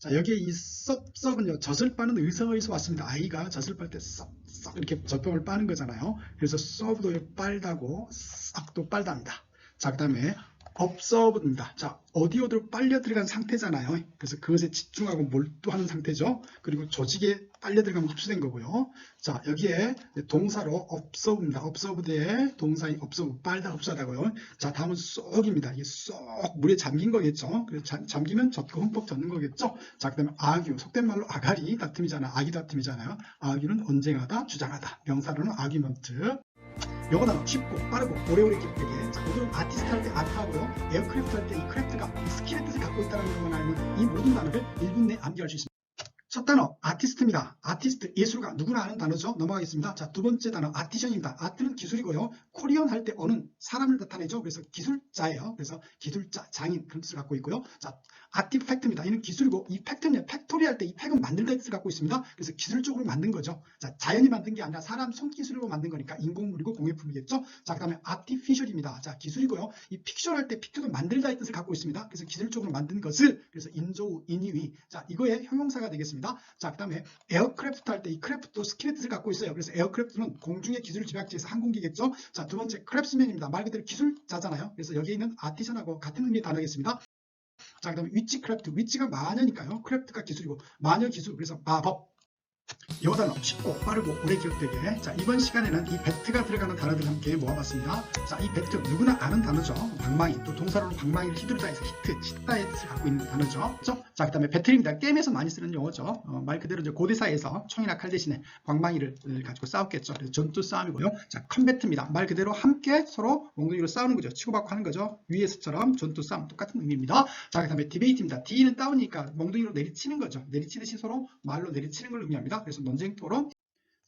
자, 여기에 이 썩은요, 젖을 빠는 의성어에서 왔습니다. 아이가 젖을 빨 때 썩 이렇게 젖병을 빠는 거잖아요. 그래서 serve도 빨다고 싹도 빨답니다. 자, 그 다음에 observed입니다. 자, 어디로 빨려 들어간 상태잖아요. 그래서 그것에 집중하고 몰두하는 상태죠. 그리고 조직에 빨려 들어가면 흡수된 거고요. 자, 여기에 동사로 observe입니다. observed의 동사인 observe, 빨다, 흡수하다고요. 자, 다음은 쏙입니다. 이게 쏙 물에 잠긴 거겠죠. 그래서 잠기면 젖고 흠뻑 젖는 거겠죠. 자, 그 다음에 argue, 속된 말로 아가리 다툼이잖아. 아기 다툼이잖아요. argue는 언쟁하다, 주장하다. 명사로는 argument. 영어 단어 쉽고 빠르고 오래오래 기억되게. 모든 아티스트 할 때 아트하고요, 에어크래프트 할 때 이 크래프트가 스킬의 뜻을 갖고 있다는 것만 알면 이 모든 단어를 1분 내에 암기할 수 있습니다. 첫 단어 아티스트입니다. 아티스트, 예술가, 누구나 아는 단어죠. 넘어가겠습니다. 자, 두 번째 단어 아티션입니다. 아트는 기술이고요. 코리언 할 때 어는 사람을 나타내죠. 그래서 기술자예요. 그래서 기술자, 장인 그런 뜻을 갖고 있고요. 자, 아티팩트입니다. 이는 기술이고, 이 팩트는 팩토리 할 때 이 팩은 만들다는 뜻을 갖고 있습니다. 그래서 기술적으로 만든 거죠. 자, 자연이 만든 게 아니라 사람 손기술로 만든 거니까 인공물이고 공예품이겠죠. 자, 그 다음에 아티피셜입니다. 자, 기술이고요. 이 픽션 할 때 픽트도 만들다의 뜻을 갖고 있습니다. 그래서 기술적으로 만든 것을, 그래서 인조우, 인이위. 자, 이거의 형용사가 되겠습니다. 자, 그 다음에 에어크래프트 할 때 이 크래프트도 스킬의 뜻을 갖고 있어요. 그래서 에어크래프트는 공중의 기술을 집약지해서 항공기겠죠. 자, 두 번째 크래프트맨입니다. 말 그대로 기술자잖아요. 그래서 여기에 있는 아티션하고 같은 의미의 단어겠습니다. 자, 그 다음에 위치크래프트, 위치가 마녀니까요. 크래프트가 기술이고 마녀 기술, 그래서 마법. 영어 단어 쉽고 빠르고 오래 기억되게. 자, 이번 시간에는 이 배트가 들어가는 단어들을 함께 모아봤습니다. 자, 이 배트 누구나 아는 단어죠. 방망이, 또 동사로는 방망이를 휘두르다 해서 히트, 치다의 뜻을 갖고 있는 단어죠. 그렇죠? 자, 그 다음에 배틀입니다. 게임에서 많이 쓰는 용어죠. 말 그대로 이제 고대사에서 총이나 칼 대신에 방망이를 가지고 싸웠겠죠. 그래서 전투 싸움이고요. 자, 컴배트입니다. 말 그대로 함께 서로 몽둥이로 싸우는 거죠. 치고받고 하는 거죠. 위에서처럼 전투 싸움, 똑같은 의미입니다. 자, 그 다음에 디베이트입니다. D는 다운이니까 몽둥이로 내리치는 거죠. 내리치듯이 서로 말로 내리치는 걸 의미합니다. 그래서 논쟁 토론.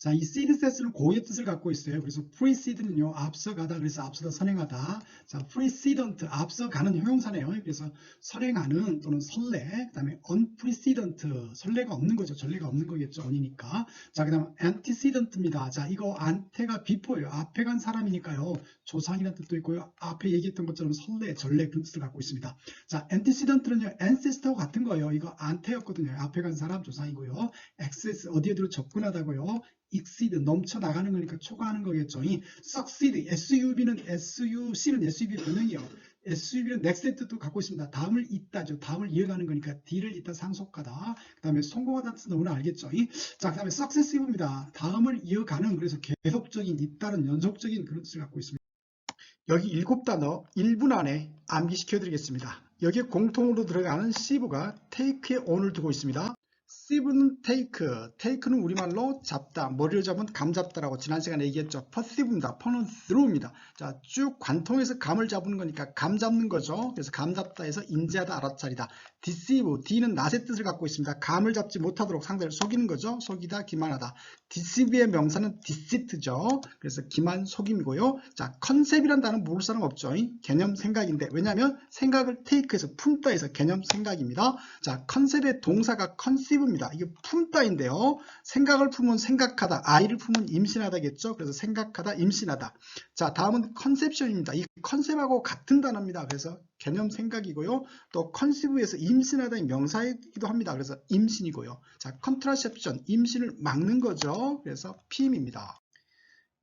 자, 이 seedset은 고유의 뜻을 갖고 있어요. 그래서 preced는요, 앞서가다, 그래서 앞서다, 선행하다. 자, precedent, 앞서가는 형용사네요. 그래서 선행하는 또는 설레. 그 다음에 unprecedent, 설레가 없는 거죠. 전례가 없는 거겠죠. on이니까. 자, 그 다음에 antecedent입니다. 자, 이거 ante가 before예요. 앞에 간 사람이니까요. 조상이라는 뜻도 있고요. 앞에 얘기했던 것처럼 설레, 전례 그런 뜻을 갖고 있습니다. 자, antecedent는요, ancestor와 같은 거예요. 이거 ante였거든요. 앞에 간 사람, 조상이고요. access, 어디에도 접근하다고요. exceed, 넘쳐나가는 거니까 초과하는 거겠죠. 이 succeed, SUV는 SUV 변형이요. SUV는 next 뜻도 갖고 있습니다. 다음을 잇다죠. 다음을 이어가는 거니까 D를 잇다 상속하다. 그 다음에 성공하다 뜻은 너무나 알겠죠. 자, 그 다음에 successive입니다. 다음을 이어가는, 그래서 계속적인, 잇따른, 연속적인 그런 뜻을 갖고 있습니다. 여기 7단어 1분 안에 암기시켜 드리겠습니다. 여기에 공통으로 들어가는 sieve가 take에 on을 두고 있습니다. sieve는 take는 우리말로 잡다, 머리를 잡은 감 잡다라고 지난 시간에 얘기했죠. perceive입니다. per는 through입니다. 자, 쭉 관통해서 감을 잡는 거니까 감 잡는 거죠. 그래서 감 잡다 해서 인지하다, 알아차리다. deceive, D는 낫의 뜻을 갖고 있습니다. 감을 잡지 못하도록 상대를 속이는 거죠. 속이다, 기만하다. deceive의 명사는 deceit죠. 그래서 기만, 속임이고요. 자, 컨셉이란 단어는 모를 사람 없죠. 개념, 생각인데, 왜냐하면 생각을 take해서 품다 해서 개념, 생각입니다. 자, 컨셉의 동사가 conceive입니다. 이게 품다인데요. 생각을 품은 생각하다, 아이를 품은 임신하다겠죠. 그래서 생각하다, 임신하다. 자, 다음은 컨셉션입니다. 이 컨셉하고 같은 단어입니다. 그래서 개념, 생각이고요. 또 컨시브에서 임신하다의 명사이기도 합니다. 그래서 임신이고요. 자, 컨트라셉션, 임신을 막는 거죠. 그래서 PM입니다.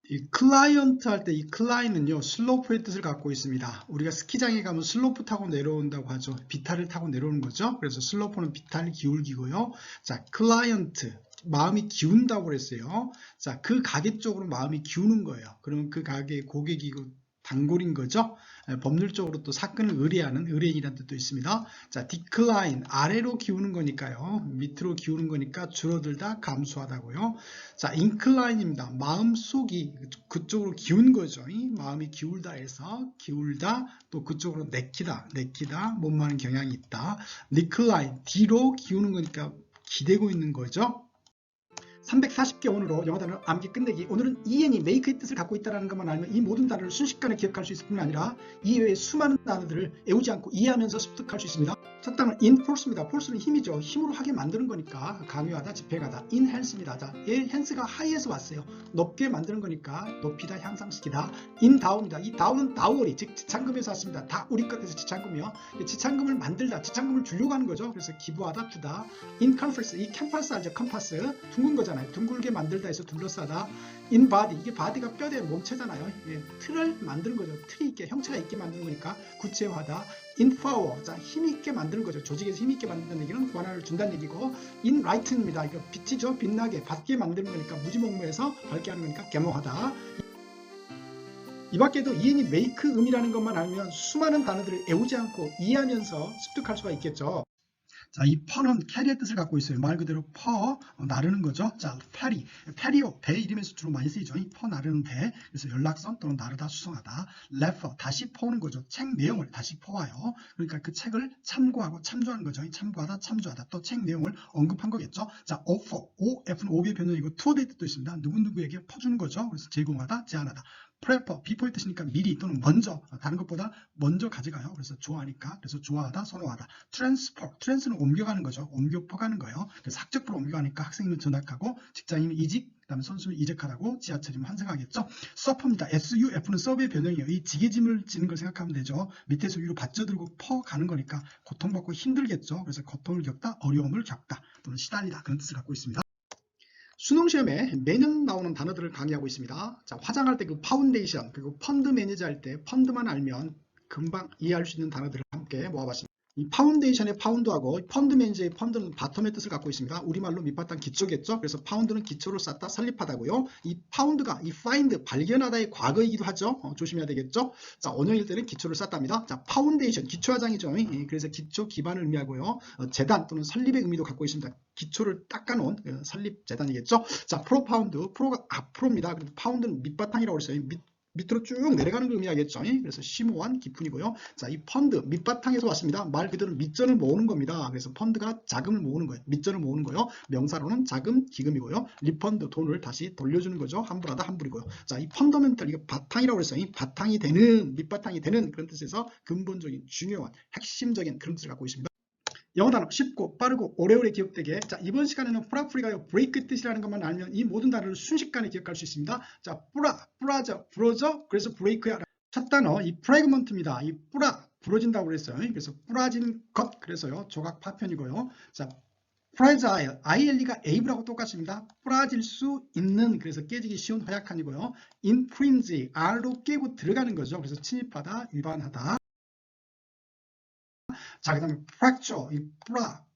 이 클라이언트 할 때 이 클라이는요, 슬로프의 뜻을 갖고 있습니다. 우리가 스키장에 가면 슬로프 타고 내려온다고 하죠. 비탈을 타고 내려오는 거죠. 그래서 슬로프는 비탈 기울기고요. 자, 클라이언트, 마음이 기운다고 그랬어요. 자, 그 가게 쪽으로 마음이 기우는 거예요. 그러면 그 가게의 고객이고 단골인 거죠. 법률적으로 또 사건을 의뢰하는 의뢰인이라는 뜻도 있습니다. 자, decline, 아래로 기우는 거니까요. 밑으로 기우는 거니까 줄어들다, 감소하다고요. 자, incline입니다. 마음속이 그쪽으로 기운 거죠. 마음이 기울다 해서 기울다, 또 그쪽으로 내키다, 못 마는 경향이 있다. decline, 뒤로 기우는 거니까 기대고 있는 거죠. 340개 오늘로 영어 단어 암기 끝내기. 오늘은 EN이 make의 뜻을 갖고 있다는 것만 알면 이 모든 단어를 순식간에 기억할 수 있을 뿐만 아니라 이 외에 수많은 단어들을 외우지 않고 이해하면서 습득할 수 있습니다. 첫 단어 enforce입니다. force는 힘이죠. 힘으로 하게 만드는 거니까 강요하다, 집행하다. enhance입니다. 자, 얘 enhance가 high에서 왔어요. 높게 만드는 거니까 높이다, 향상시키다. indown입니다. 이 down은 dowry, 즉 지참금에서 왔습니다. 다 우리 것에서 지참금이요. 지참금을 만들다, 지참금을 주려고 하는 거죠. 그래서 기부하다, 주다. in conference, 이 캠퍼스 알죠? 컴파스, 둥근 거잖아요. 둥글게 만들다 해서 둘러싸다. in body, 이게 body가 뼈대 몸체잖아요. 예, 틀을 만드는 거죠. 틀이 있게, 형체가 있게 만드는 거니까 구체화하다. in power, 자, 힘있게 만드는 거죠. 조직에서 힘있게 만든다는 얘기는 권한을 준다는 얘기고, in lightning입니다. 이거 빛이죠. 빛나게, 밝게 만드는 거니까, 무지몽무해서 밝게 하는 거니까 계모하다. 이 밖에도 이엔이 make 음이라는 것만 알면 수많은 단어들을 애우지 않고 이해하면서 습득할 수가 있겠죠. 자, 이 퍼는 캐리의 뜻을 갖고 있어요. 말 그대로 퍼, 나르는 거죠. 자, 페리오, 배 이름에서 주로 많이 쓰이죠. 이 퍼 나르는 배. 그래서 연락선 또는 나르다, 수송하다. 레퍼, 다시 퍼오는 거죠. 책 내용을 다시 퍼와요. 그러니까 그 책을 참고하고 참조하는 거죠. 참고하다, 참조하다. 또 책 내용을 언급한 거겠죠. 자, offer, OF는 오비의 변형이고 투어의 뜻도 있습니다. 누구누구에게 퍼주는 거죠. 그래서 제공하다, 제안하다. 프레퍼, 비포의 뜻이니까 미리 또는 먼저, 다른 것보다 먼저 가져가요. 그래서 좋아하니까, 그래서 좋아하다, 선호하다. 트랜스퍼, 트랜스는 옮겨가는 거죠. 옮겨 퍼가는 거예요. 그래서 학적부로 옮겨가니까 학생이면 전학하고, 직장이면 이직, 그다음에 선수는 이직하라고, 지하철이면 환승하겠죠. 서퍼입니다. SUF는 서브의 변형이에요. 이 지게짐을 지는 걸 생각하면 되죠. 밑에서 위로 받쳐들고 퍼가는 거니까 고통받고 힘들겠죠. 그래서 고통을 겪다, 어려움을 겪다, 또는 시달리다, 그런 뜻을 갖고 있습니다. 수능 시험에 매년 나오는 단어들을 강의하고 있습니다. 자, 화장할 때 그 파운데이션, 그리고 펀드 매니저 할 때 펀드만 알면 금방 이해할 수 있는 단어들을 함께 모아봤습니다. 이 파운데이션의 파운드하고 펀드 매니저의 펀드는 바텀의 뜻을 갖고 있습니다. 우리말로 밑바탕 기초겠죠. 그래서 파운드는 기초를 쌓다, 설립하다고요. 이 파운드가 이 find, 발견하다의 과거이기도 하죠. 조심해야 되겠죠. 자, 원형일 때는 기초를 쌓답니다. 자, 파운데이션, 기초화장이죠. 그래서 기초 기반을 의미하고요. 재단 또는 설립의 의미도 갖고 있습니다. 기초를 닦아놓은 설립 재단이겠죠. 자, 프로파운드, 프로가 앞으로입니다. 그리고 파운드는 밑바탕이라고 했어요. 밑으로 쭉 내려가는 걸 의미하겠죠. 그래서 심오한 깊은이고요. 자, 이 펀드 밑바탕에서 왔습니다. 말 그대로 밑전을 모으는 겁니다. 그래서 펀드가 자금을 모으는 거예요. 밑전을 모으는 거예요. 명사로는 자금, 기금이고요. 리펀드, 돈을 다시 돌려주는 거죠. 환불하다, 환불이고요. 자, 이 펀더멘털, 이거 바탕이라고 했어요. 이 바탕이 되는, 밑바탕이 되는 그런 뜻에서 근본적인, 중요한, 핵심적인 그런 뜻을 갖고 있습니다. 영어 단어 쉽고 빠르고 오래오래 기억되게. 자, 이번 시간에는 프라프리가요 브레이크 뜻이라는 것만 알면 이 모든 단어를 순식간에 기억할 수 있습니다. 자, 뿌라져, 부러져, 그래서 브레이크야. 첫 단어 이 프래그먼트입니다. 이 부러진다고 그랬어요. 그래서 부러진 것, 그래서요 조각 파편이고요. 자, 프라자일, ILE가 AV라고 똑같습니다. 부러질 수 있는, 그래서 깨지기 쉬운 허약한이고요. infringe, R로 깨고 들어가는 거죠. 그래서 침입하다, 위반하다. 자, 그 다음에 fracture, 이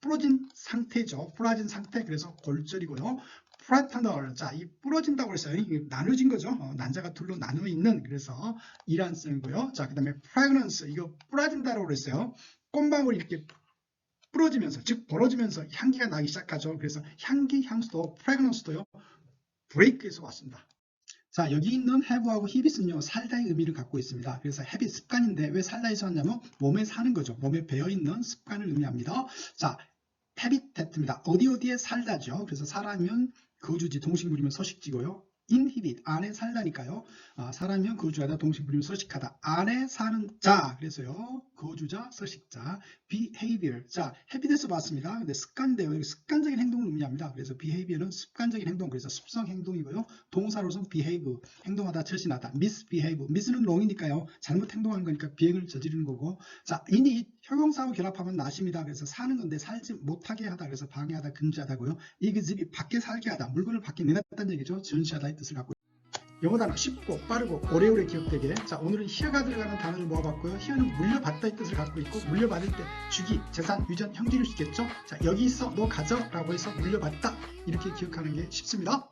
부러진 상태죠. 부러진 상태, 그래서 골절이고요. fraternal, 자, 이 부러진다고 했어요. 이게 나눠진 거죠. 난자가 둘로 나누어 있는, 그래서 이란성이고요. 자, 그 다음에 fragrance, 이거 부러진다고 그랬어요. 꽃망울 이렇게 부러지면서, 즉 벌어지면서 향기가 나기 시작하죠. 그래서 향기, 향수도, fragrance도요, break에서 왔습니다. 자, 여기 있는 have하고 habit은요, 살다의 의미를 갖고 있습니다. 그래서 habit, 습관인데 왜 살다에서 왔냐면 몸에 사는 거죠. 몸에 배어있는 습관을 의미합니다. 자, habitat입니다. 어디에 살다죠. 그래서 사람이면 거주지, 동식물이면 서식지고요. inhabit, 안에 살다니까요. 사람이면 거주하다, 동식물이면 서식하다. 안에 사는 자, 그래서요. 거주자, 서식자. behavior, 자, habit에서 봤습니다. 근데 습관인데요. 습관적인 행동을 의미합니다. 그래서 behavior는 습관적인 행동, 그래서 습성 행동이고요. 동사로서는 behave, 행동하다, 처신하다. misbehave, miss는 wrong이니까요. 잘못 행동하는 거니까 비행을 저지르는 거고. 자, init, 형용사하고 결합하면 나십니다. 그래서 사는 건데 살지 못하게 하다, 그래서 방해하다, 금지하다고요. exhibit, 밖에 살게 하다, 물건을 밖에 내놨다는 얘기죠. 전시하다의 뜻을 갖고. 영어 단어 쉽고 빠르고 오래오래 기억되게. 자, 오늘은 히어가 들어가는 단어를 모아봤고요. 히어는 물려받다의 뜻을 갖고 있고, 물려받을 때 주기, 재산, 유전, 형질일 수 있겠죠. 자, 여기 있어, 너 가져 라고 해서 물려받다, 이렇게 기억하는 게 쉽습니다.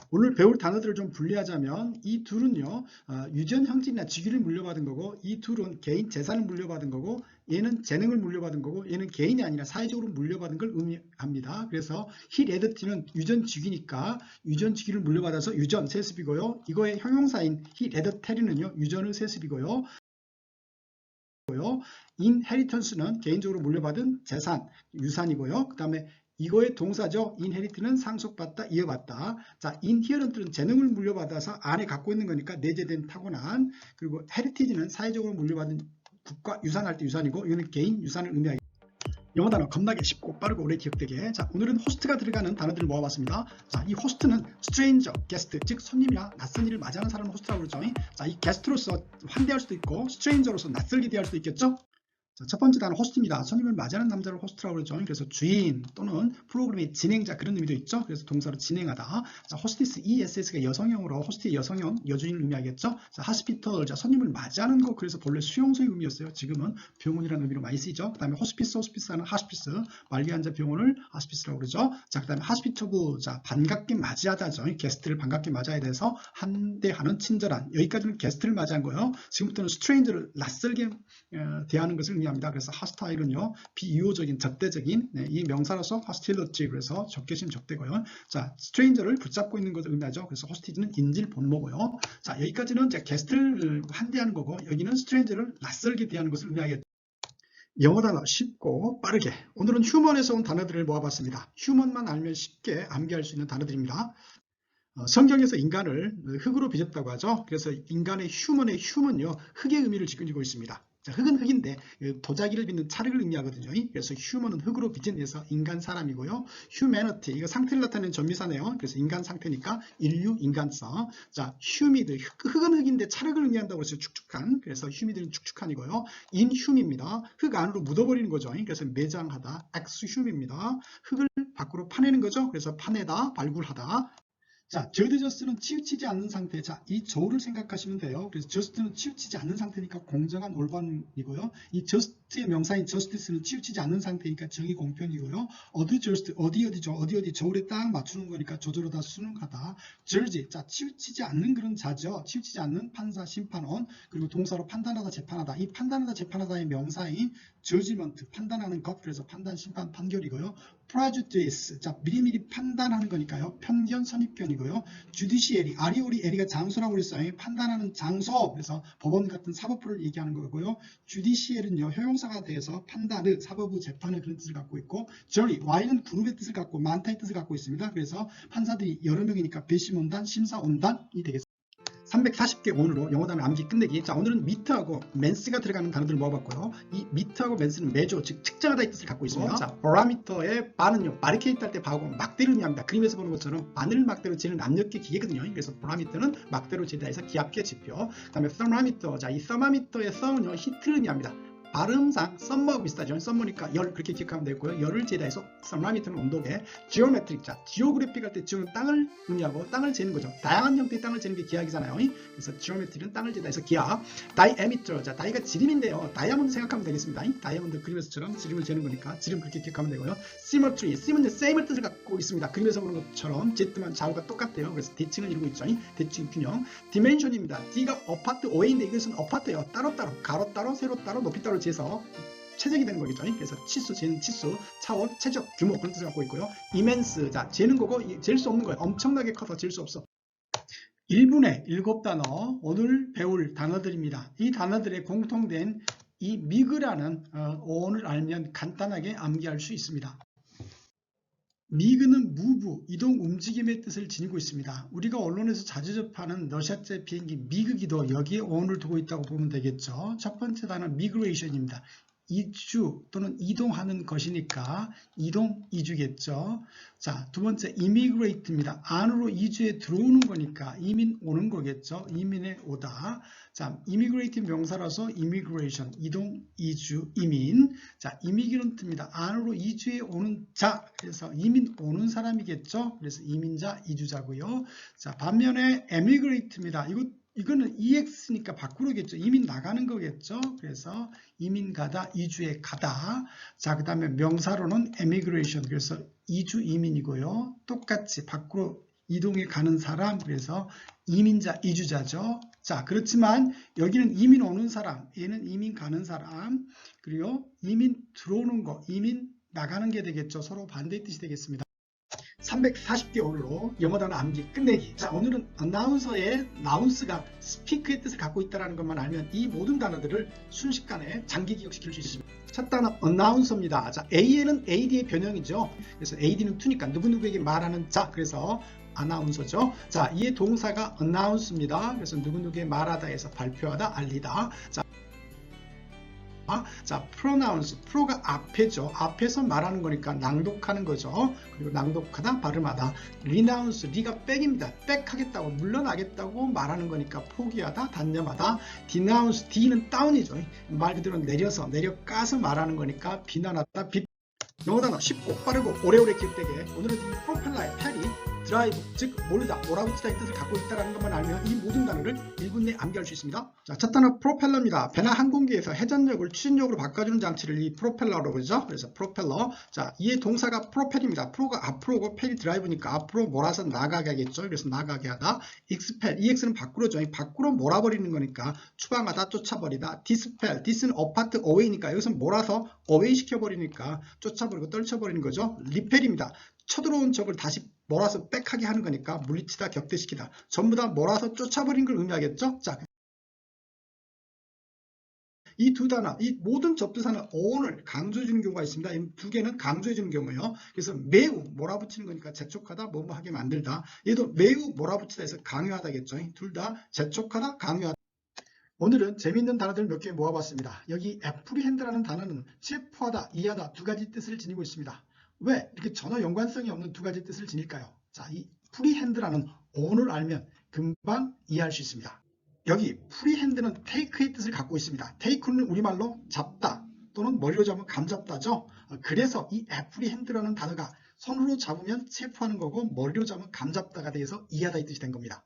오늘 배울 단어들을 좀 분리하자면 이 둘은요, 유전, 형질이나 직위를 물려받은 거고, 이 둘은 개인 재산을 물려받은 거고, 얘는 재능을 물려받은 거고, 얘는 개인이 아니라 사회적으로 물려받은 걸 의미합니다. 그래서 히레드티는 유전 직위니까 유전 직위를 물려받아서 유전 세습이고요. 이거의 형용사인 히레드테리는요, 유전을 세습이고요. 인헤리턴스는 개인적으로 물려받은 재산, 유산이고요. 그 다음에 이거의 동사죠. inherit는 상속받다, 이어받다. 자, inherent는 재능을 물려받아서 안에 갖고 있는 거니까 내재된 타고난. 그리고 heritage는 사회적으로 물려받은 국가 유산할 때 유산이고, 이거는 개인 유산을 의미하겠습니다. 영어 단어 겁나게 쉽고 빠르고 오래 기억되게. 자, 오늘은 호스트가 들어가는 단어들을 모아봤습니다. 자, 이 호스트는 stranger, guest, 즉 손님이나 낯선 일을 맞이하는 사람을 호스트라고 그러죠. 자, 이 게스트로서 환대할 수도 있고 stranger로서 낯설게 대할 수도 있겠죠. 자, 첫 번째 단어 호스트입니다. 손님을 맞이하는 남자를 호스트라고 그러죠. 그래서 주인 또는 프로그램의 진행자 그런 의미도 있죠. 그래서 동사로 진행하다. 자, 호스티스 ESS가 여성형으로 호스트의 여성형 여주인을 의미하겠죠. 자, 하스피털 자 손님을 맞이하는 거 그래서 본래 수용소의 의미였어요. 지금은 병원이라는 의미로 많이 쓰이죠. 그다음에 호스피스는 하스피스 관리환자 병원을 하스피스라고 그러죠. 자, 그다음에 하스피터블 자 반갑게 맞이하다죠. 게스트를 반갑게 맞아야 돼서 환대하는 친절한 여기까지는 게스트를 맞이한 거예요. 지금부터는 스트레인저를 낯설게 대하는 것을 합니다. 그래서 hostili는요 비유호적인 적대적인 이 명사로서 hostility 그래서 적개심 적대고요. 자, stranger를 붙잡고 있는 것을 의미하죠. 그래서 hosti는 인질 본모고요. 자, 여기까지는 이제 게스트를 환대하는 거고 여기는 stranger를 낯설게 대하는 것을 의미하겠죠. 영어 단어 쉽고 빠르게 오늘은 휴먼에서 온 단어들을 모아봤습니다. 휴먼만 알면 쉽게 암기할 수 있는 단어들입니다. 성경에서 인간을 흙으로 빚었다고 하죠. 그래서 인간의 휴먼의 휴먼요 흙의 의미를 지니고 있습니다. 자, 흙은 흙인데 도자기를 빚는 찰흙을 의미하거든요. 그래서 휴먼은 흙으로 빚은 데서 인간 사람이고요. humanity 이거 상태를 나타내는 전미사네요. 그래서 인간 상태니까 인류 인간성. 자, humid 흙은 흙인데 찰흙을 의미한다고 해서 축축한 그래서 humid는 축축한이고요. inhume입니다. 흙 안으로 묻어버리는 거죠. 그래서 매장하다 exhume입니다. 흙을 밖으로 파내는 거죠. 그래서 파내다 발굴하다. 자, 저드저스는 치우치지 않는 상태. 자, 이 저를 생각하시면 돼요. 그래서 저스트는 치우치지 않는 상태니까 공정한 올바름이고요. 이 저스트의 명사인 저스티스는 치우치지 않는 상태니까 정의 공평이고요. 어드저스트 어디죠? 어디 저울에 딱 맞추는 거니까 저절로다 순응하다. 저지 자, 치우치지 않는 그런 자죠. 치우치지 않는 판사, 심판원 그리고 동사로 판단하다, 재판하다. 이 판단하다, 재판하다의 명사인 저지먼트 판단하는 것 그래서 판단, 심판, 판결이고요. prejudice 자 미리미리 판단하는 거니까요. 편견, 선입견이고요. judiciary 아리오리 에리가 장소라고 그랬어요. 판단하는 장소 그래서 법원 같은 사법부를 얘기하는 거고요. judiciary는요 효용사가 돼서 판단을 사법부 재판을 그런 뜻을 갖고 있고 jury y는 그룹의 뜻을 갖고 많다의 뜻을 갖고 있습니다. 그래서 판사들이 여러 명이니까 배심원단, 심사원단이 되겠습니다. 340개 오늘로 영어 단어 암기 끝내기. 자, 오늘은 미트하고 맨스가 들어가는 단어들을 모아봤고요. 이 미트하고 맨스는 매조, 즉 측정하다의 뜻을 갖고 있습니다. 자, 바로미터의 바는요, 바리케이트 할 때 바하고 막대를 의미합니다. 그림에서 보는 것처럼 바늘 막대로 재는 압력계 기계거든요. 그래서 바로미터는 막대로 재다 해서 기압계 지표. 그다음에 서마미터, 자, 이 서마미터의 서는요, 히트를 의미합니다. 발음상 썸머하고 비슷하죠. 썸머니까 열 그렇게 기억하면 되고요. 열을 재다해서 서마미터는 온도계. 지오메트릭 자 지오그래픽 할 때 지오는 땅을 의미하고 땅을 재는 거죠. 다양한 형태의 땅을 재는 게 기하이잖아요. 그래서 지오메트릭은 땅을 재다해서 기하. 다이에미터 자 다이가 지름인데요. 다이아몬드 생각하면 되겠습니다. 다이아몬드 그림에서처럼 지름을 재는 거니까 지름 그렇게 기억하면 되고요. 시머트리 시는 세임의 뜻을 갖고 있습니다. 그림에서 보는 것처럼 Z만 좌우가 똑같대요. 그래서 대칭을 이루고 있죠. 대칭 균형. 디멘션입니다. D가 어파트 O인데 이것은 어파트예요. 따로따로 가로 따로 세로 따로 높이 따로 재서 체적이 되는 거겠죠. 그래서 치수, 재는 치수, 차원, 체적, 규모 그런 뜻을 갖고 있고요. 이멘스, 자 재는 거고 잴 수 없는 거예요. 엄청나게 커서 잴 수 없어. 1분에 7단어 오늘 배울 단어들입니다. 이 단어들의 공통된 이 미그라는 어원을 알면 간단하게 암기할 수 있습니다. 미그는 move, 이동, 움직임의 뜻을 지니고 있습니다. 우리가 언론에서 자주 접하는 러시아제 비행기 미그기도 여기에 어원을 두고 있다고 보면 되겠죠. 첫 번째 단어 migration입니다. 이주 또는 이동하는 것이니까 이동, 이주겠죠. 자, 두 번째 immigrate입니다. 안으로 이주에 들어오는 거니까 이민 오는 거겠죠. 이민에 오다. 자, immigrate 명사라서 immigration, 이동, 이주, 이민. 자, immigrant입니다. 안으로 이주에 오는 자, 그래서 이민 오는 사람이겠죠. 그래서 이민자, 이주자고요. 자, 반면에 emigrate입니다. 이거는 EX니까 밖으로겠죠. 이민 나가는 거겠죠. 그래서 이민 가다, 이주에 가다. 자, 그 다음에 명사로는 emigration. 그래서 이주 이민이고요. 똑같이 밖으로 이동해 가는 사람. 그래서 이민자, 이주자죠. 자, 그렇지만 여기는 이민 오는 사람, 얘는 이민 가는 사람. 그리고 이민 들어오는 거, 이민 나가는 게 되겠죠. 서로 반대의 뜻이 되겠습니다. 340개 오늘로 영어 단어 암기 끝내기. 자, 오늘은 어나운서의 나운스가 스피크의 뜻을 갖고 있다는 것만 알면 이 모든 단어들을 순식간에 장기 기억시킬 수 있습니다. 첫 단어 어나운서입니다. 자, AN은 AD의 변형이죠. 그래서 AD는 투니까 누구누구에게 말하는 자. 그래서 아나운서죠. 자, 이의 동사가 announce입니다. 그래서 누구누구에게 말하다 해서 발표하다, 알리다. 자, 자, pronouns, pro가 앞에죠. 앞에서 말하는 거니까 낭독하는 거죠. 그리고 낭독하다, 발음하다. renounce, 리가 백입니다. 백하겠다고, 물러나겠다고 말하는 거니까 포기하다, 단념하다. denounce, D는 다운이죠. 말 그대로 내려서, 내려가서 말하는 거니까 비난하다, 영어 단어 쉽고 빠르고 오래오래 기억되게 오늘은 이 프로펠러의 패리, 드라이브, 즉 몰다, 몰아붙이다의 뜻을 갖고 있다는 것만 알면 이 모든 단어를 1분 내에 암기할 수 있습니다. 자, 첫 단어 프로펠러입니다. 배나 항공기에서 회전력을 추진력으로 바꿔주는 장치를 이 프로펠러로 그러죠. 그래서 프로펠러. 자, 이의 동사가 프로펠입니다. 프로가 앞으로고 펠이 드라이브니까 앞으로 몰아서 나가게 하겠죠. 그래서 나가게 하다. 익스펠, EX는 밖으로죠. 밖으로 몰아버리는 거니까 추방하다, 쫓아버리다. 디스펠, 디스는 어파트, 어웨이니까 여기서 몰아서 어웨이 시켜버리니까 쫓아버리고 떨쳐버리는 거죠. 리펠입니다. 쳐들어온 적을 다시 몰아서 백하게 하는 거니까 물리치다, 격퇴시키다. 전부 다 몰아서 쫓아버리는 걸 의미하겠죠. 자, 이 두 단어, 이 모든 접두사는 on을 강조해주는 경우가 있습니다. 이 두 개는 강조해주는 경우예요. 그래서 매우 몰아붙이는 거니까 재촉하다, 뭐뭐 하게 만들다. 얘도 매우 몰아붙이다 해서 강요하다겠죠. 둘 다 재촉하다, 강요하다. 오늘은 재미있는 단어들 몇 개 모아봤습니다. 여기 애프리핸드라는 단어는 체포하다, 이해하다 두 가지 뜻을 지니고 있습니다. 왜 이렇게 전혀 연관성이 없는 두 가지 뜻을 지닐까요? 자, 이 프리핸드라는 on을 알면 금방 이해할 수 있습니다. 여기 프리핸드는 take의 뜻을 갖고 있습니다. take는 우리말로 잡다 또는 머리로 잡으면 감잡다죠. 그래서 이 애프리핸드라는 단어가 손으로 잡으면 체포하는 거고 머리로 잡으면 감잡다가 돼서 이해하다 이 뜻이 된 겁니다.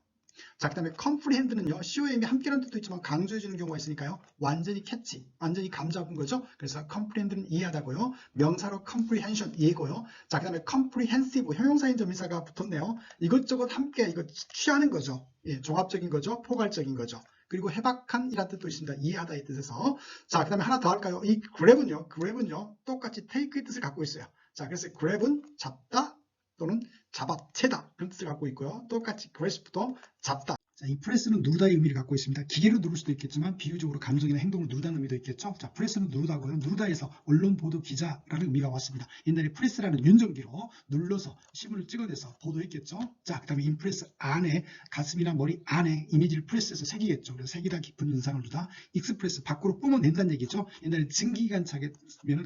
자, 그 다음에 comprehend는요, com이 함께라는 뜻도 있지만 강조해주는 경우가 있으니까요, 완전히 catch, 완전히 감잡은 거죠. 그래서 comprehend는 이해하다고요. 명사로 comprehension, 이해고요. 자, 그 다음에 comprehensive, 형용사인 점의사가 붙었네요. 이것저것 함께 이거 취하는 거죠. 예, 종합적인 거죠. 포괄적인 거죠. 그리고 해박한 이란 뜻도 있습니다. 이해하다의 뜻에서. 자, 그 다음에 하나 더 할까요? 이 grab은요, 똑같이 take의 뜻을 갖고 있어요. 자, 그래서 grab은 잡다 또는 잡아채다 그런 뜻을 갖고 있고요. 똑같이 grasp도 잡다. 자, 이 프레스는 누르다의 의미를 갖고 있습니다. 기계로 누를 수도 있겠지만 비유적으로 감정이나 행동을 누르다는 의미도 있겠죠. 자, 프레스는 누르다고요. 누르다에서 언론 보도 기자라는 의미가 왔습니다. 옛날에 프레스라는 윤정기로 눌러서 신문을 찍어내서 보도했겠죠. 자, 그 다음에 인프레스 안에 가슴이나 머리 안에 이미지를 프레스해서 새기겠죠. 그래서 새기다, 깊은 인상을 주다. 익스프레스 밖으로 뿜어낸다는 얘기죠. 옛날에 증기기관 차면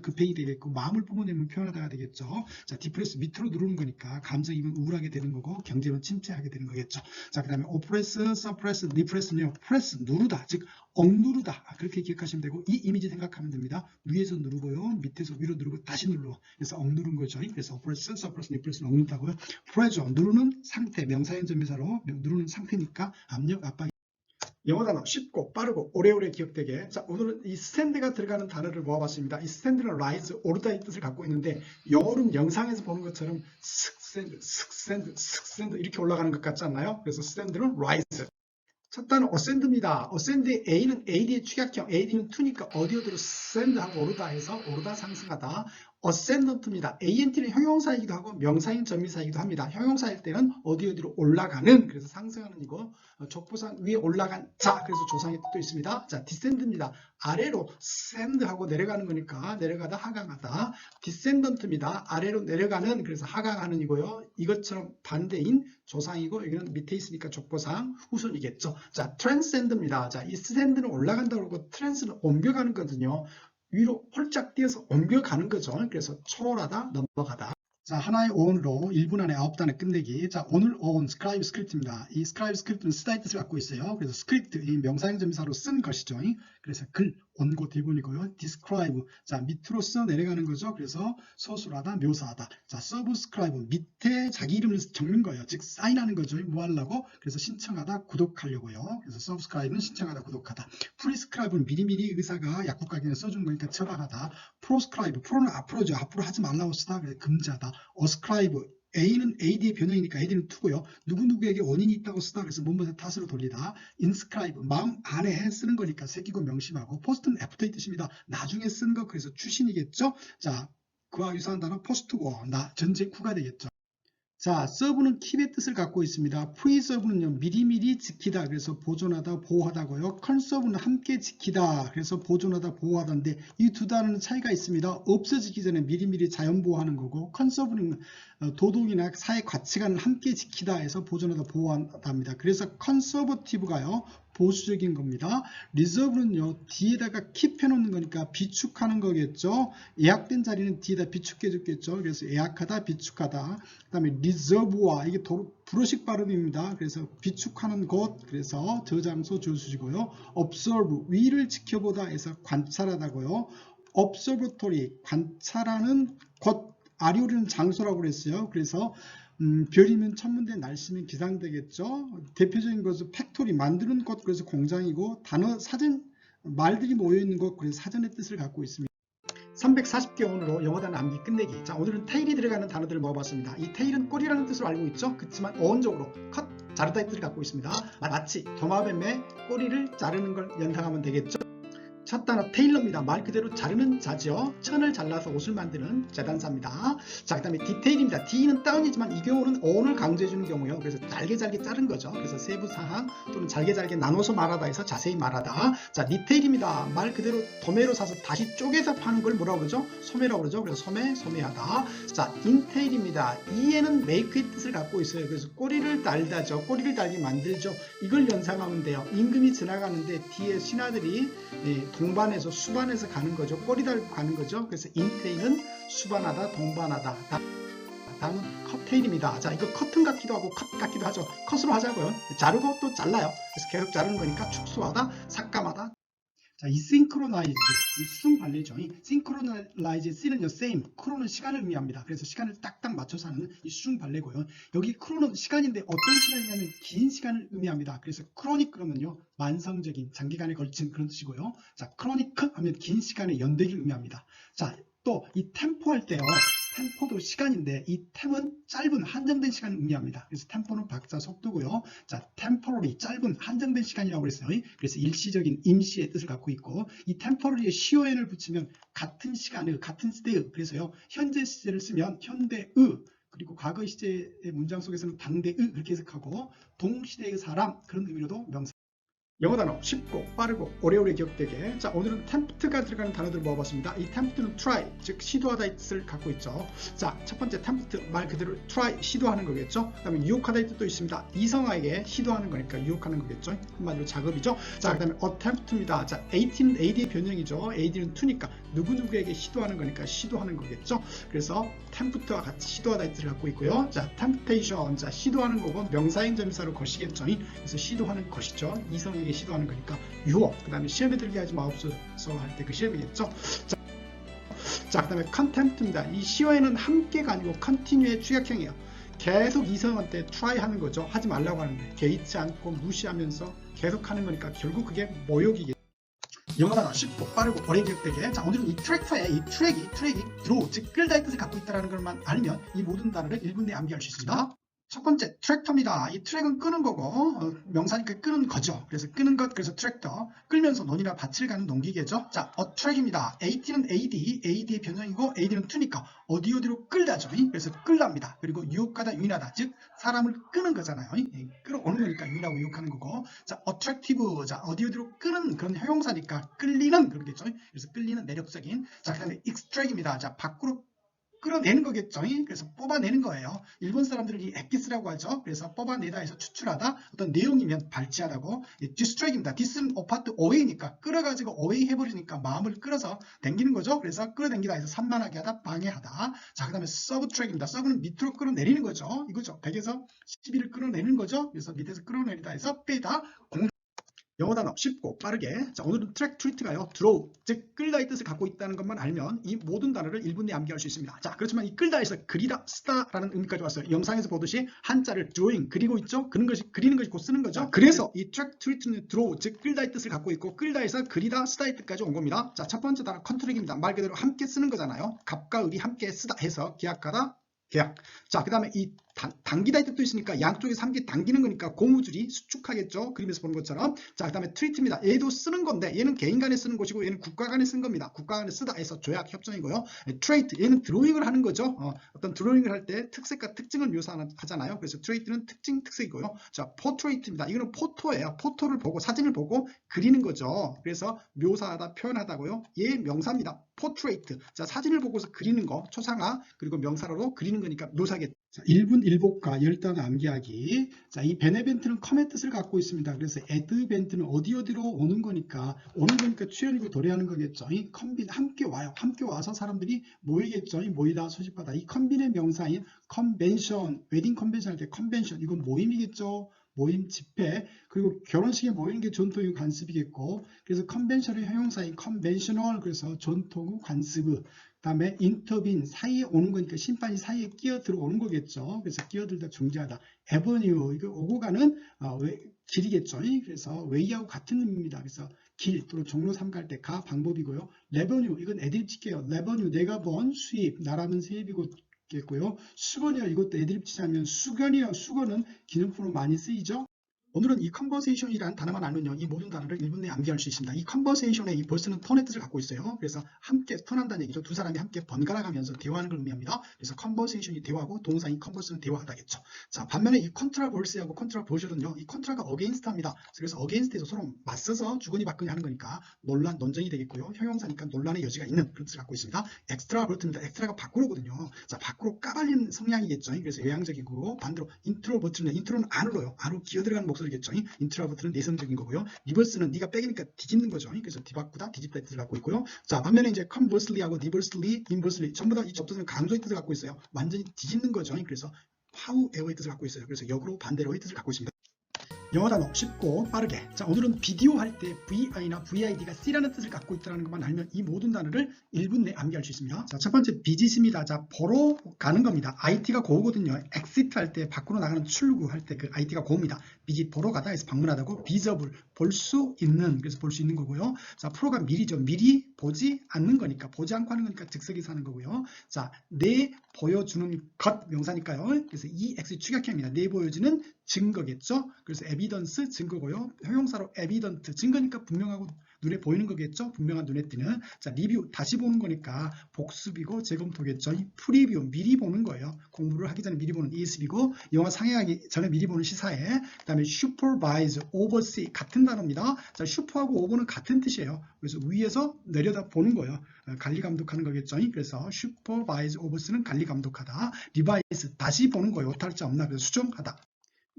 급행이 되겠고 마음을 뿜어내면 표현하다가 되겠죠. 자, 디프레스 밑으로 누르는 거니까 감정이면 우울하게 되는 거고 경제면 침체하게 되는 거겠죠. 자, 그 다음에 오프레스, 서프레스, 리프레스는요, 프레스 누르다, 즉 억누르다, 그렇게 기억하시면 되고 이 이미지 생각하면 됩니다. 위에서 누르고요, 밑에서 위로 누르고 다시 눌러, 그래서 억누른 거죠. 그래서 오프레스, 서프레스, 리프레스는 억누르다고요. 프레저, 누르는 상태, 명사인 점의사로 누르는 상태니까 압력, 압박. 영어 단어 쉽고 빠르고 오래오래 기억되게. 자, 오늘은 이 스탠드가 들어가는 단어를 모아봤습니다. 이 스탠드는 rise, 오르다의 뜻을 갖고 있는데 영어로는 영상에서 보는 것처럼 슥샌드, 슥샌드, 슥샌드 이렇게 올라가는 것 같지 않나요? 그래서 스탠드는 rise. 첫 단어 ascend입니다. ascend의 A는 AD의 축약형, AD는 to니까 어디어디로 ascend하고 오르다 해서 오르다 상승하다. ascendant입니다. ANT는 형용사이기도 하고 명사인 점의사이기도 합니다. 형용사일 때는 어디어디로 올라가는, 그래서 상승하는 이고, 족보상 위에 올라간 자, 그래서 조상의 뜻도 있습니다. 자, descend입니다. 아래로 ascend하고 내려가는 거니까 내려가다, 하강하다. descendant입니다. 아래로 내려가는, 그래서 하강하는 이고요. 이것처럼 반대인 조상이고 여기는 밑에 있으니까 족보상 후손이겠죠. 자, transcend입니다. 자, 이 ascend는 올라간다고 그러고 trans는 옮겨가는 거거든요. 위로 홀짝 뛰어서 옮겨가는 거죠. 그래서 초월하다, 넘어가다. 자, 하나의 어원으로 1분 안에 9단어 끝내기. 자, 오늘 어원 스크라이브 스크립트입니다. 이 스크라이브 스크립트는 쓰다의 뜻을 갖고 있어요. 그래서 스크립트, 이 명사형 점의사로 쓴 것이죠. 그래서 글, 원고, 대본이고요. describe, 자, 밑으로 써 내려가는 거죠. 그래서 서술하다, 묘사하다. 자, subscribe, 밑에 자기 이름을 적는 거예요. 즉, 사인하는 거죠. 뭐 하려고? 그래서 신청하다, 구독하려고요. 그래서 subscribe는 신청하다, 구독하다. prescribe는 미리미리 의사가 약국 가게에 써주는 거니까 처방하다. proscribe, pro는 앞으로죠. 앞으로 하지 말라고 쓰다, 그래서 금지하다. ascribe, A는 AD의 변형이니까 AD는 to고요. 누구누구에게 원인이 있다고 쓰다, 그래서 뭐뭐의 탓으로 돌리다. inscribe, 마음 안에 쓰는 거니까 새기고 명심하고. post는 after의 뜻입니다. 나중에 쓴 거, 그래서 추신이겠죠. 자, 그와 유사한 단어 postwar, 전쟁 후가 되겠죠. 자, serve는 keep의 뜻을 갖고 있습니다. preserve는요, 미리미리 지키다, 그래서 보존하다, 보호하다고요. conserve는 함께 지키다, 그래서 보존하다, 보호하다인데 이 두 단어는 차이가 있습니다. 없어지기 전에 미리미리 자연 보호하는 거고, conserve는 도덕이나 사회 가치관을 함께 지키다 해서 보존하다, 보호한답니다. 그래서 conservative가요, 보수적인 겁니다. reserve는요, 뒤에다가 keep 해놓는 거니까 비축하는 거겠죠. 예약된 자리는 뒤에다 비축해 줬겠죠. 그래서 예약하다, 비축하다. 그 다음에 reserve와 이게 불어식 발음입니다. 그래서 비축하는 곳, 그래서 저장소 주어주시고요. observe, 위를 지켜보다 해서 관찰하다고요. observatory, 관찰하는 곳, 아리오리는 장소라고 그랬어요. 그래서 별이면 천문대, 날씨면 기상되겠죠. 대표적인 것은 팩토리, 만드는 곳, 그래서 공장이고, 단어, 사전, 말들이 모여있는 곳, 그래서 사전의 뜻을 갖고 있습니다. 340개 원으로 영어 단어 암기 끝내기. 자, 오늘은 테일이 들어가는 단어들을 먹어봤습니다. 이 테일은 꼬리라는 뜻으로 알고 있죠. 그렇지만 어원적으로 컷, 자르다의 뜻을 갖고 있습니다. 마치 도마뱀의 꼬리를 자르는 걸 연상하면 되겠죠. 첫 단어 테일러입니다. 말 그대로 자르는 자죠. 천을 잘라서 옷을 만드는 재단사입니다. 자, 그 다음에 디테일입니다. D는 다운이지만 이 경우는 on을 강조해주는 경우예요. 그래서 잘게 자른 거죠. 그래서 세부사항 또는 잘게 나눠서 말하다 해서 자세히 말하다. 자, 디테일입니다. 말 그대로 도매로 사서 다시 쪼개서 파는 걸 뭐라고 그러죠? 소매라고 그러죠. 그래서 소매하다. 자, 인테일입니다. 이에는 make의 뜻을 갖고 있어요. 그래서 꼬리를 달다죠. 꼬리를 달게 만들죠. 이걸 연상하면 돼요. 임금이 지나가는데 뒤에 신하들이 동반해서 수반해서 가는 거죠. 꼬리 달고 가는 거죠. 그래서 인테일은 수반하다, 동반하다. 다음은 컷테일입니다. 자, 이거 커튼 같기도 하고 컷 같기도 하죠. 컷으로 하자고요. 자르고 또 잘라요. 그래서 계속 자르는 거니까 축소하다, 삭감하다. 자, 이 synchronize, 이 수중 발레죠. 이 synchronize, C는요, same, 크로는 시간을 의미합니다. 그래서 시간을 딱딱 맞춰서 하는 이 수중 발레고요. 여기 크로는 시간인데 어떤 시간이냐면 긴 시간을 의미합니다. 그래서 크로닉 그러면요, 만성적인, 장기간에 걸친 그런 뜻이고요. 자, 크로니크 하면 긴 시간의 연대기를 의미합니다. 자, 또 이 템포 할 때요, 템포도 시간인데 이 템은 짧은 한정된 시간을 의미합니다. 그래서 템포는 박자 속도고요. 자, temporary, 짧은 한정된 시간이라고 그랬어요. 그래서 일시적인, 임시의 뜻을 갖고 있고, 이 temporary에 CON을 붙이면 같은 시간의, 같은 시대의, 그래서요, 현재 시제를 쓰면 현대의, 그리고 과거 시제의 문장 속에서는 당대의 그렇게 해석하고, 동시대의 사람, 그런 의미로도 명사. 영어 단어 쉽고 빠르고 오래오래 기억되게. 자, 오늘은 tempt가 들어가는 단어들을 모아봤습니다. 이 tempt는 try, 즉 시도하다의 뜻을 갖고 있죠. 자, 첫 번째 tempt, 말 그대로 try, 시도하는 거겠죠. 그 다음에 유혹하다의 뜻도 있습니다. 이성에게 시도하는 거니까 유혹하는 거겠죠. 한마디로 작업이죠. 자, 그 다음에 attempt입니다. 자, AT는 AD의 변형이죠. AD는 to니까 누구누구에게 시도하는 거니까 시도하는 거겠죠. 그래서 tempt와 같이 시도하다의 뜻을 갖고 있고요. 자, temptation, 자, 시도하는 거고 명사인 점사로 것이겠죠. 그래서 시도하는 것이죠. 이성에게 시도하는 거니까 유혹. 그 다음에 시험에 들게 하지 마옵소서 할 때 그 시험이겠죠. 자, 그 다음에 contempt입니다. 이 시와에는 함께가 아니고 continue의 축약형이에요. 계속 이성한테 try 하는 거죠. 하지 말라고 하는데 개의치 않고 무시하면서 계속 하는 거니까 결국 그게 모욕이겠죠. 영어 단어 쉽고 빠르고 오래 기억되게. 자, 오늘은 이 트랙터의 이 트랙이 draw, 즉 끌다의 뜻을 갖고 있다는 것만 알면 이 모든 단어를 1분 내에 암기할 수 있습니다. 첫 번째 트랙터입니다. 이 트랙은 끄는 거고 명사니까 끄는 거죠. 그래서 끄는 것, 그래서 트랙터, 끌면서 논이나 밭을 가는 농기계죠. 자, 트랙입니다. AT는 AD의 변형이고 AD는 to니까 어디로 끌다죠. 그래서 끌답니다. 그리고 유혹하다, 유인하다, 즉 사람을 끄는 거잖아요. 끌어오는 거니까 유인하고 유혹하는 거고. 자, attractive, 자, 어디로 끄는 그런 형용사니까 끌리는 그러겠죠. 그래서 끌리는, 매력적인. 자, 그다음에 extract입니다. 자, 밖으로 끌어내는 거겠죠. 그래서 뽑아내는 거예요. 일본 사람들은 이 엑기스라고 하죠. 그래서 뽑아내다 해서 추출하다, 어떤 내용이면 발치하다고. distract입니다. dis는 apart away니까 끌어가지고 away 해버리니까 마음을 끌어서 당기는 거죠. 그래서 끌어당기다 해서 산만하게 하다, 방해하다. 자, 그 다음에 subtract입니다. sub는 밑으로 끌어내리는 거죠. 이거죠. 100에서 12를 끌어내는 거죠. 그래서 밑에서 끌어내리다 해서 빼다, 영어 단어 쉽고 빠르게. 자, 오늘은 트랙 트리트가요, draw, 즉 끌다의 뜻을 갖고 있다는 것만 알면 이 모든 단어를 1분 내에 암기할 수 있습니다. 자, 그렇지만 이 끌다에서 그리다, 쓰다라는 의미까지 왔어요. 영상에서 보듯이 한자를 drawing, 그리고 있죠. 그리는 것이 곧 쓰는 거죠. 그래서 이 트랙 트리트는 draw, 즉 끌다의 뜻을 갖고 있고, 끌다에서 그리다, 쓰다의 뜻까지 온 겁니다. 자, 첫 번째 단어 컨트랙입니다. 말 그대로 함께 쓰는 거잖아요. 갑과 을이 함께 쓰다 해서 계약하다, 계약. 자, 그 다음에 이 당기다의 뜻도 있으니까 양쪽에서 함께 당기는 거니까 고무줄이 수축하겠죠. 그림에서 보는 것처럼. 자, 그 다음에 트리트입니다. 얘도 쓰는 건데 얘는 개인 간에 쓰는 것이고 얘는 국가 간에 쓰는 겁니다. 국가 간에 쓰다 해서 조약, 협정이고요. 트레이트, 얘는 드로잉을 하는 거죠. 어떤 드로잉을 할 때 특색과 특징을 묘사하잖아요. 그래서 트레이트는 특징, 특색이고요. 자, 포트레이트입니다. 이거는 포토예요. 포토를 보고, 사진을 보고 그리는 거죠. 그래서 묘사하다, 표현하다고요. 얘 명사입니다. 포트레이트. 자, 사진을 보고서 그리는 거, 초상화, 그리고 명사로 그리는 거니까 묘사겠죠. 자, 1분 1복과 10단어 암기하기. 자, 이 베네벤트는 컴의 뜻을 갖고 있습니다. 그래서 에드벤트는 어디로 오는 거니까, 오는 거니까 출연이고 도래하는 거겠죠. 이 컨빈, 함께 와요. 함께 와서 사람들이 모이겠죠. 이 모이다, 소집하다. 이 컨빈의 명사인 컨벤션, 웨딩 컨벤션 할 때 컨벤션, 이건 모임이겠죠. 모임, 집회, 그리고 결혼식에 모이는 게 전통이고 관습이겠고, 그래서 컨벤션의 형용사인 컨벤셔널, 그래서 전통 후 관습. 다음에 인터빈, 사이에 오는 거니까 심판이 사이에 끼어 들어오는 거겠죠. 그래서 끼어들다 중재하다. 에버뉴, 이거 오고 가는 길이겠죠. 그래서 웨이하고 같은 의미입니다. 그래서 길 또는 종로 3 갈 때 가 방법이고요. 레버뉴, 이건 애드립 칠게요. 레버뉴, 내가 번 수입, 나라면 세입이고 겠고요. 수건이요, 이것도 애드립 치자면 수건이요, 수건은 기능품으로 많이 쓰이죠. 오늘은 이 컨버세이션이라는 단어만 알면요, 이 모든 단어를 1분 내에 암기할 수 있습니다. 이 컨버세이션의 이 벌스는 턴의 뜻을 갖고 있어요. 그래서 함께 턴한다는 얘기죠. 두 사람이 함께 번갈아 가면서 대화하는 걸 의미합니다. 그래서 컨버세이션이 대화하고 동사인 컨버스는 대화하다겠죠. 자, 반면에 이 컨트라버스하고 컨트라버셜은요, 이 컨트라가 어게인스트합니다. 그래서 어게인스트에서 서로 맞서서 주거니 받거니 하는 거니까 논란, 논쟁이 되겠고요. 형용사니까 논란의 여지가 있는 그런 뜻을 갖고 있습니다. 엑스트라버트입니다. 엑스트라가 밖으로거든요. 자, 밖으로 까발리는 성향이겠죠. 그래서 외향적이고, 반대로 인트로버트는, 인트로는 안으로요. 안으로 기어들어가는 목소리 겠죠. 인트라버트는 내성적인 거고요. 리버스는 네가 백이니까 뒤집는 거죠. 그래서 뒤바꾸다, 뒤집다 뜻을 갖고 있고요. 자, 반면에 이제 conversely하고 reversely, inversely 전부 다 이 접두는 강조의 뜻을 갖고 있어요. 완전히 뒤집는 거죠. 그래서 however의 뜻을 갖고 있어요. 그래서 역으로 반대로의 뜻을 갖고 있습니다. 영어 단어 쉽고 빠르게. 자, 오늘은 비디오 할 때 VI나 VID가 C라는 뜻을 갖고 있다는 것만 알면 이 모든 단어를 1분 내에 암기할 수 있습니다. 자, 첫 번째 비짓입니다. 자, 보러 가는 겁니다. IT가 고우거든요. exit 할 때 밖으로 나가는 출구할 때 그 IT가 고우입니다. 비짓 보러 가다 해서 방문하다고, 비저블 볼 수 있는, 그래서 볼 수 있는 거고요. 자, 프로가 미리죠. 미리 보지 않는 거니까, 보지 않고 하는 거니까 즉석에서 하는 거고요. 자, 내 보여주는 것 명사니까요. 그래서 EX 축약형입니다. 내 보여주는 증거겠죠. 그래서 에비던스 증거고요. 형용사로 에비던트 증거니까 분명하고 눈에 보이는 거겠죠. 분명한 눈에 띄는. 자, 리뷰 다시 보는 거니까 복습이고 재검토겠죠. 프리뷰 미리 보는 거예요. 공부를 하기 전에 미리 보는 ESB고, 영화 상영하기 전에 미리 보는 시사회. 그다음에 슈퍼바이즈, 오버시 같은 단어입니다. 자, 슈퍼하고 오버는 같은 뜻이에요. 그래서 위에서 내려다 보는 거예요. 관리 감독하는 거겠죠. 그래서 슈퍼바이즈, 오버스는 관리 감독하다. 리바이스 다시 보는 거예요. 오탈 자 없나, 그래서 수정하다.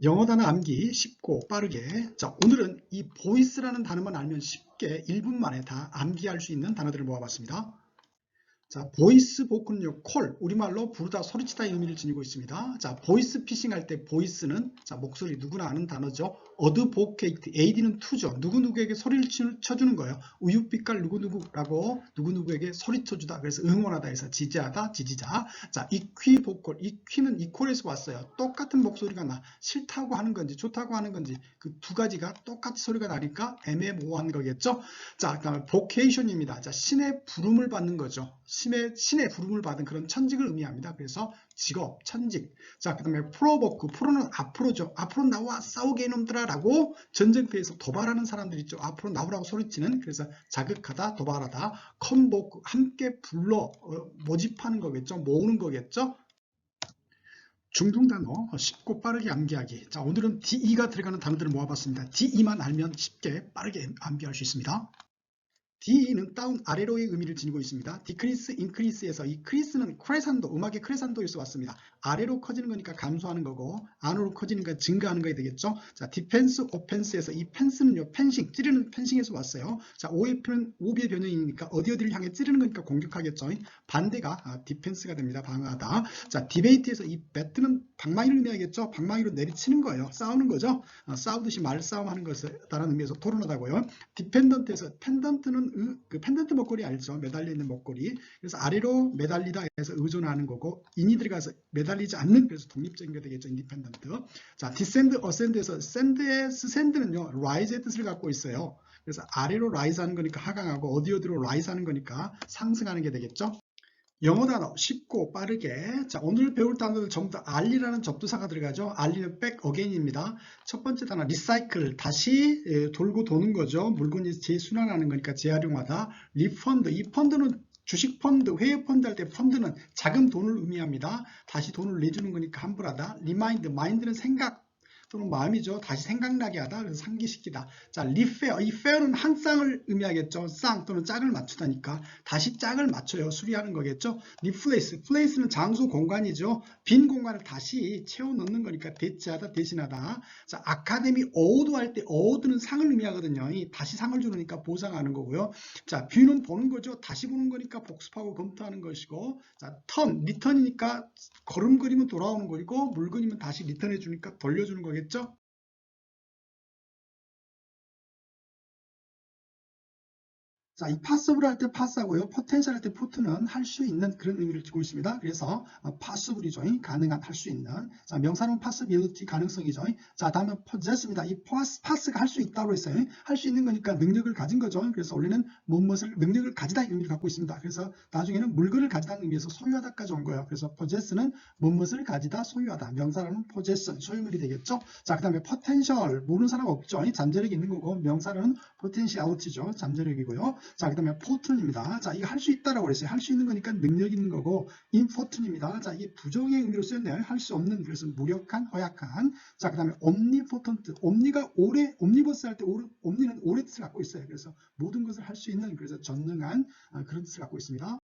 영어 단어 암기 쉽고 빠르게. 자, 오늘은 이 보이스라는 단어만 알면 쉽게 1분 만에 다 암기할 수 있는 단어들을 모아봤습니다. 자, 보이스 보크는요, 콜, 우리말로 부르다, 소리치다의 의미를 지니고 있습니다. 자, 보이스 피싱 할 때 보이스는, 자, 목소리, 누구나 아는 단어죠. 어드보케이트, AD는 투죠. 누구누구에게 소리를 쳐주는 거예요. 우유빛깔 누구누구라고 누구누구에게 소리쳐주다. 그래서 응원하다 해서 지지하다, 지지자. 자, 이퀴보컬, 이퀴는 이퀄에서 왔어요. 똑같은 목소리가 나. 싫다고 하는 건지 좋다고 하는 건지 그 두 가지가 똑같이 소리가 나니까 애매모호한 거겠죠. 자, 그다음에 보케이션입니다. 자, 신의 부름을 받는 거죠. 신의 부름을 받은 그런 천직을 의미합니다. 그래서 직업, 천직. 자, 그 다음에 프로보크, 프로는 앞으로죠. 앞으로 나와 싸우게 이놈들아 라고 전쟁터에서 도발하는 사람들 있죠. 앞으로 나오라고 소리치는. 그래서 자극하다, 도발하다. 컨보크, 함께 불러 모집하는 거겠죠. 모으는 거겠죠. 중동 단어 쉽고 빠르게 암기하기. 자, 오늘은 DE가 들어가는 단어들을 모아봤습니다. DE만 알면 쉽게 빠르게 암기할 수 있습니다. D는 다운, 아래로의 의미를 지니고 있습니다. 디크리스, 인크리스에서 이 크리스는 크레산도, 음악의 크레산도에서 왔습니다. 아래로 커지는 거니까 감소하는 거고, 안으로 커지는 거 증가하는 거게 되겠죠. 자, 디펜스, 오펜스에서 이 펜스는요, 펜싱, 찌르는 펜싱에서 왔어요. 자, 오에프는 오비의 변형이니까 어디를 향해 찌르는 거니까 공격하겠죠. 반대가 디펜스가 됩니다. 방어하다. 자, 디베이트에서 이 배트는 방망이를 의미하겠죠. 방망이로 내리치는 거예요. 싸우는 거죠. 싸우듯이 말싸움하는 것을 다른 의미에서 토론하다고요. 디펜던트에서, 펜던트는 그 펜던트 목걸이 알죠? 매달려 있는 목걸이. 그래서 아래로 매달리다 해서 의존하는 거고, 인이 들어가서 매달리지 않는, 그래서 독립적인 게 되겠죠. 인디펜던트. 자, 디센드, 어센드에서 샌드의 스샌드는요, 라이즈의 뜻을 갖고 있어요. 그래서 아래로 라이즈 하는 거니까 하강하고, 어디로 라이즈 하는 거니까 상승하는 게 되겠죠. 영어 단어 쉽고 빠르게. 자, 오늘 배울 단어들 전부 다 알리라는 접두사가 들어가죠. 알리는 back again입니다. 첫 번째 단어 리사이클, 다시 돌고 도는 거죠. 물건이 재순환하는 거니까 재활용하다. 리펀드, 이 펀드는 주식 펀드, 회의 펀드 할 때 펀드는 자금, 돈을 의미합니다. 다시 돈을 내주는 거니까 환불하다. 리마인드, 마인드는 생각, 또는 마음이죠. 다시 생각나게 하다. 그래서 상기시키다. 자, refair. 이 fair는 한 쌍을 의미하겠죠. 쌍 또는 짝을 맞추다니까 다시 짝을 맞춰요. 수리하는 거겠죠. replace. place는 장소 공간이죠. 빈 공간을 다시 채워 넣는 거니까 대체하다, 대신하다. 자, 아카데미 어워드 할 때 어워드는 상을 의미하거든요. 다시 상을 주니까 보상하는 거고요. 자, 뷰는 보는 거죠. 다시 보는 거니까 복습하고 검토하는 것이고, 자, 턴, 리턴이니까 걸음걸이면 돌아오는 거고, 물건이면 다시 리턴해 주니까 돌려주는 거겠죠. 자, 이 possible 할 때 pass하고요. potential 할 때 pot는 할 수 있는 그런 의미를 주고 있습니다. 그래서 possible이죠. 가능한, 할 수 있는. 자, 명사는 possibility, 가능성이죠. 자, 다음은 possess입니다. 이 pass가 할 수 있다고 했어요. 할 수 있는 거니까 능력을 가진 거죠. 그래서 원래는 무엇을 능력을 가지다 의미를 갖고 있습니다. 그래서 나중에는 물건을 가지다는 의미에서 소유하다까지 온 거예요. 그래서 possess는 무엇을 가지다, 소유하다. 명사로는 possession, 소유물이 되겠죠. 자, 그 다음에 potential, 모르는 사람 없죠. 잠재력이 있는 거고, 명사로는 potentiality죠. 잠재력이고요. 자, 그 다음에 포튼입니다. 자, 이거 할 수 있다라고 그랬어요. 할 수 있는 거니까 능력 있는 거고, 임포튼입니다. 자, 이게 부정의 의미로 쓰였네요. 할 수 없는, 그래서 무력한, 허약한. 자, 그 다음에 omnipotent. omni가 오래, omnibus 할 때 omni는 오래 뜻을 갖고 있어요. 그래서 모든 것을 할 수 있는, 그래서 전능한 그런 뜻을 갖고 있습니다.